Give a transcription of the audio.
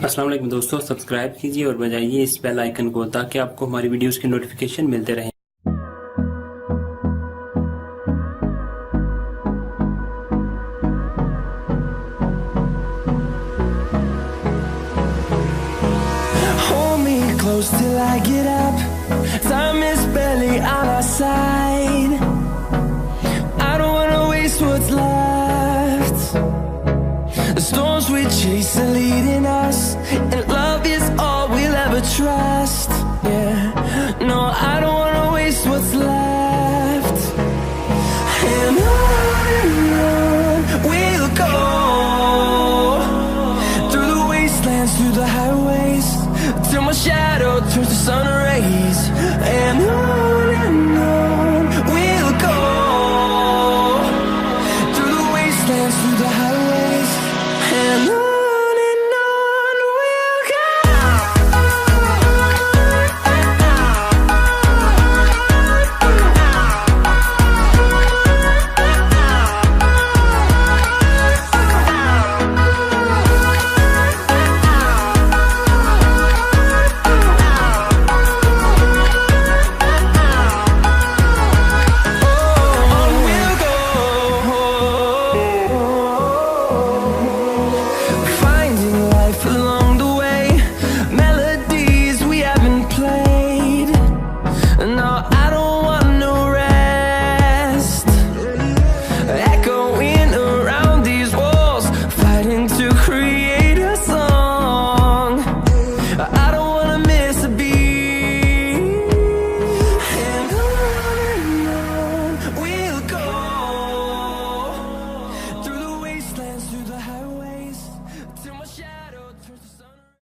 अस्सलाम वालेकुम दोस्तों, सब्सक्राइब कीजिए और बजाइए इस बेल आइकन को ताकि आपको हमारी वीडियोस की नोटिफिकेशन मिलते रहें। Hold me close till I get up. Time is barely on our side. I don't wanna waste what's left. The storms we chase are leading us, and love is all we'll ever trust. Yeah, no, I don't wanna waste what's left. And on we'll go, through the wastelands, through the highways, till my shadow turns to sun rays. And on we'll go, through the wastelands, through the highways, and on we'll go. Finding life along the way, melodies we haven't played. No, I don't want no rest. Echoing around these walls, fighting to create